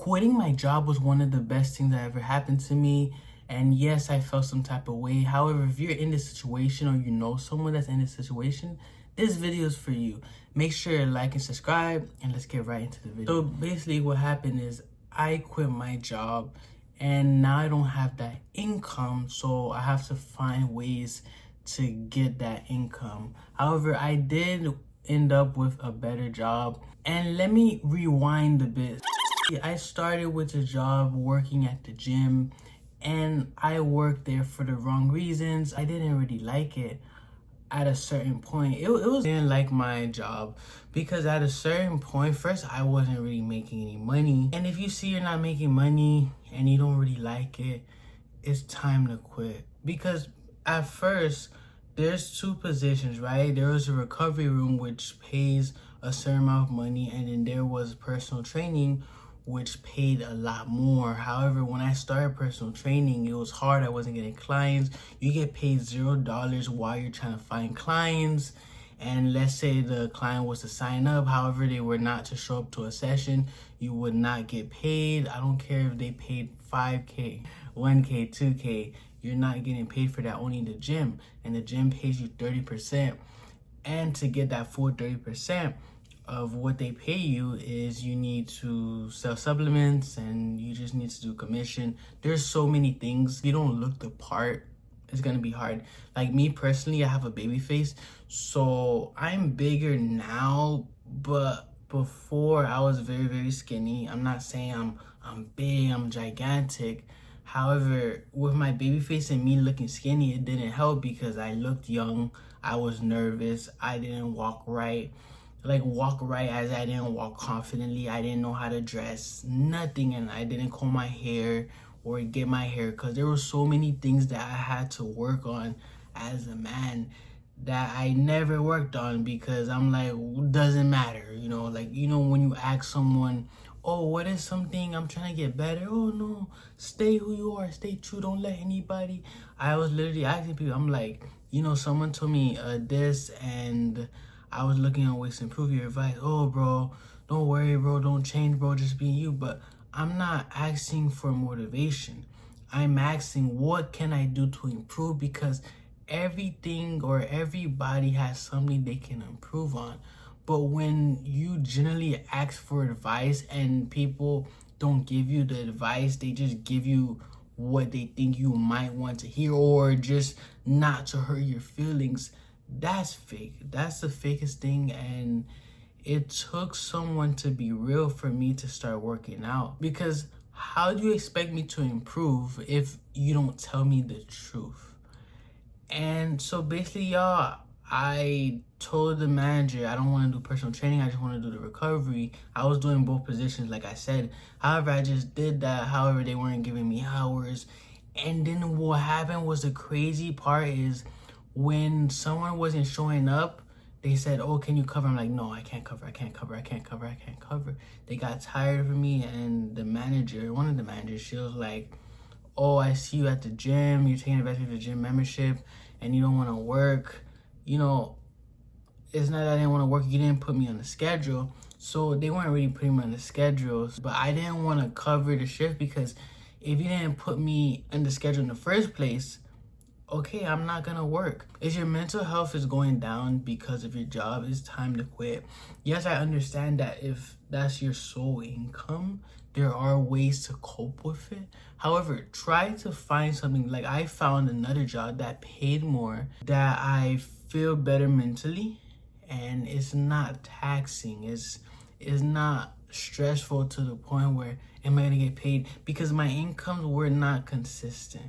Quitting my job was one of the best things that ever happened to me. And yes, I felt some type of way. However, if you're in this situation or you know someone that's in this situation, this video is for you. Make sure to like and subscribe, and let's get right into the video. So basically what happened is I quit my job and now I don't have that income, so I have to find ways to get that income. However, I did end up with a better job. And let me rewind a bit. I started with a job working at the gym, and I worked there for the wrong reasons. I didn't really like it at a certain point. I didn't like my job because at a certain point, first, I wasn't really making any money. And if you see you're not making money and you don't really like it, it's time to quit. Because at first, there's two positions, right? There was a recovery room, which pays a certain amount of money, and then there was personal training, which paid a lot more. However, when I started personal training, it was hard. I wasn't getting clients. You get paid $0 while you're trying to find clients. And let's say the client was to sign up, however, they were not to show up to a session, you would not get paid. I don't care if they paid 5K, 1K, 2K. You're not getting paid for that, only the gym. And the gym pays you 30%. And to get that full 30%, of what they pay you is you need to sell supplements and you just need to do commission. There's so many things. If you don't look the part, it's gonna be hard. Like me personally, I have a baby face, so I'm bigger now, but before I was very, very skinny. I'm not saying I'm big, I'm gigantic. However, with my baby face and me looking skinny, it didn't help because I looked young, I was nervous, I didn't walk right as I didn't walk confidently. I didn't know how to dress, nothing, and I didn't comb my hair or get my hair because there were so many things that I had to work on as a man that I never worked on because I'm like, doesn't matter, when you ask someone, oh, what is something I'm trying to get better? Oh no, stay who you are, stay true, don't let anybody. I was literally asking people, I'm like, someone told me this, and I was looking on ways to improve your advice. Oh, bro, don't worry, bro. Don't change, bro. Just be you. But I'm not asking for motivation. I'm asking what can I do to improve, because everything or everybody has something they can improve on. But when you generally ask for advice and people don't give you the advice, they just give you what they think you might want to hear, or just not to hurt your feelings, that's fake. That's the fakest thing. And it took someone to be real for me to start working out, because how do you expect me to improve if you don't tell me the truth? And so basically, y'all, I told the manager I don't want to do personal training, I just want to do the recovery. I was doing both positions, like I said. However, I just did that. However, they weren't giving me hours. And then what happened was, the crazy part is, when someone wasn't showing up, they said, oh, can you cover? I'm like, no, I can't cover. They got tired of me, and one of the managers, she was like, oh, I see you at the gym. You're taking advantage of the gym membership, and you don't want to work. It's not that I didn't want to work. You didn't put me on the schedule. So they weren't really putting me on the schedule. But I didn't want to cover the shift, because if you didn't put me on the schedule in the first place, okay, I'm not gonna work. If your mental health is going down because of your job, it's time to quit. Yes, I understand that if that's your sole income, there are ways to cope with it. However, try to find something. Like, I found another job that paid more, that I feel better mentally, and it's not taxing. It's not stressful to the point where, am I gonna get paid? Because my incomes were not consistent.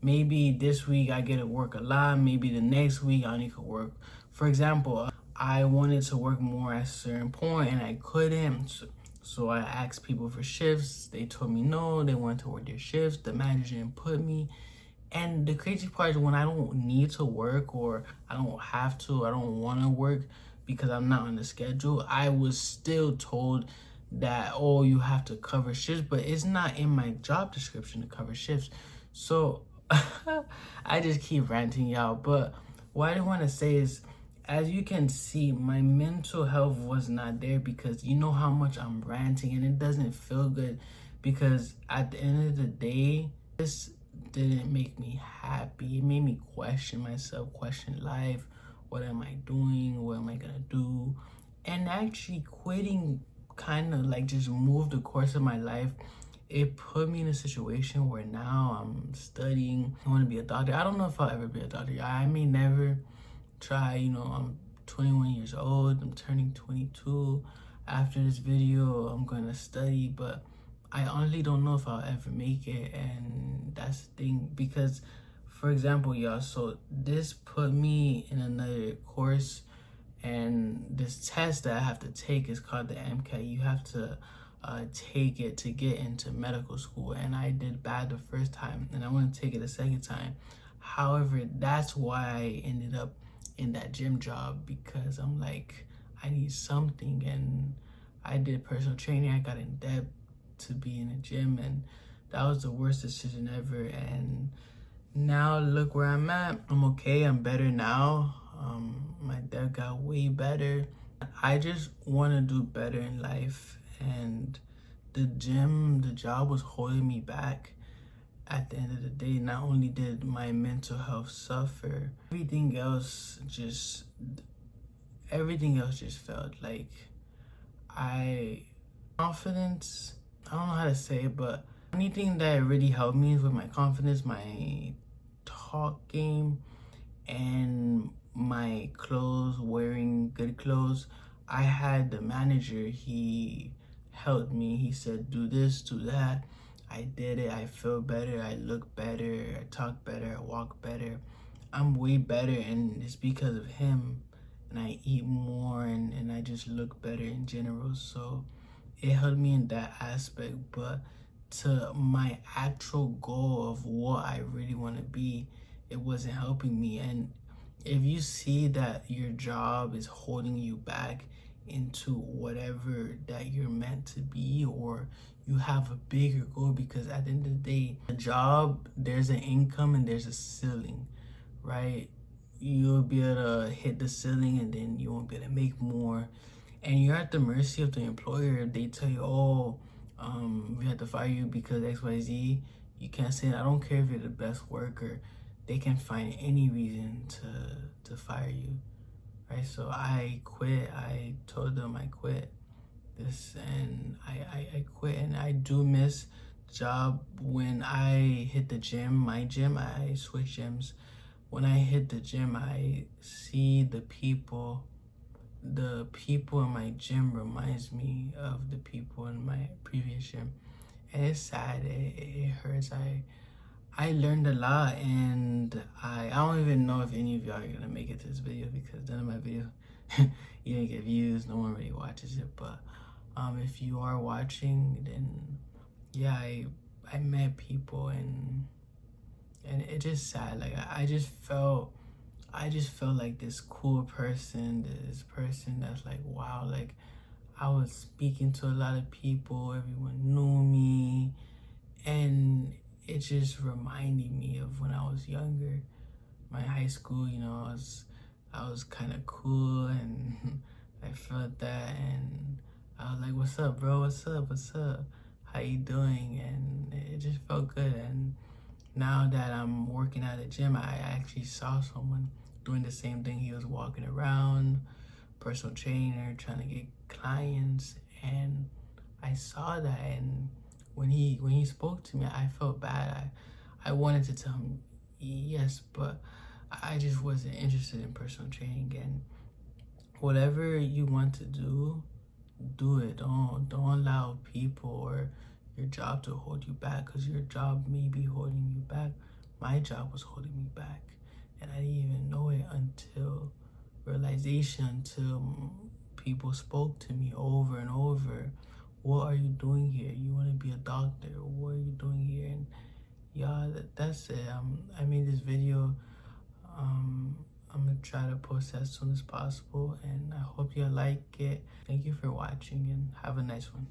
Maybe this week I get to work a lot. Maybe the next week I need to work. For example, I wanted to work more at a certain point and I couldn't. So I asked people for shifts. They told me no, they wanted to work their shifts. The manager didn't put me. And the crazy part is, when I don't need to work, or I don't have to, I don't want to work because I'm not on the schedule, I was still told that, oh, you have to cover shifts. But it's not in my job description to cover shifts. So I just keep ranting, y'all. But what I want to say is, as you can see, my mental health was not there, because you know how much I'm ranting, and it doesn't feel good because at the end of the day, this didn't make me happy. It made me question myself, question life. What am I doing? What am I gonna do? And actually quitting kind of like just moved the course of my life. It put me in a situation where now I'm studying. I want to be a doctor. I don't know if I'll ever be a doctor. I may never try. I'm 21 years old. I'm turning 22. After this video, I'm going to study, but I honestly don't know if I'll ever make it. And that's the thing, because for example, y'all, so this put me in another course, and this test that I have to take is called the MCAT. You have to take it to get into medical school, and I did bad the first time, and I want to take it a second time. However, that's why I ended up in that gym job, because I'm like, I need something, and I did personal training. I got in debt to be in a gym, and that was the worst decision ever. And now look where I'm at. I'm okay. I'm better now. My debt got way better. I just want to do better in life, and the job was holding me back. At the end of the day, not only did my mental health suffer, everything else just felt like confidence. I don't know how to say it, but anything that really helped me with my confidence, my talk game, and my clothes, wearing good clothes. I had the manager, he helped me. He said, do this, do that. I did it. I feel better. I look better. I talk better. I walk better. I'm way better, and it's because of him. And I eat more, and I just look better in general. So it helped me in that aspect. But to my actual goal of what I really want to be, it wasn't helping me. And if you see that your job is holding you back into whatever that you're meant to be, or you have a bigger goal, because at the end of the day, the job, there's an income and there's a ceiling, right? You'll be able to hit the ceiling, and then you won't be able to make more, and you're at the mercy of the employer. If they tell you, oh, we have to fire you because XYZ, you can't say, I don't care if you're the best worker. They can find any reason to fire you, right? So I quit. I told them I quit this, and I quit. And I do miss the job. When I hit the gym, my gym, I switch gyms. When I hit the gym, I see the people in my gym reminds me of the people in my previous gym, and it's sad. It hurts. I learned a lot, and I don't even know if any of y'all are gonna make it to this video, because none of my video you didn't get views. No one really watches it. But if you are watching, then yeah, I met people, and it's just sad. Like I just felt like this cool person, this person that's like, wow, like I was speaking to a lot of people, everyone knew me, and it just reminded me of when I was younger. My high school, I was kind of cool, and I felt that, and I was like, what's up, bro? What's up? How you doing? And it just felt good. And now that I'm working at a gym, I actually saw someone doing the same thing. He was walking around, personal trainer, trying to get clients, and I saw that. And when he spoke to me, I felt bad. I wanted to tell him yes, but I just wasn't interested in personal training. And whatever you want to do it. Don't allow people or your job to hold you back, because your job may be holding you back. My job was holding me back, and I didn't even know it until realization, until people spoke to me over and over. What are you doing here? You want to be a doctor? What are you doing here? And yeah, that's it. I made this video. I'm gonna try to post as soon as possible, and I hope you like it. Thank you for watching, and have a nice one.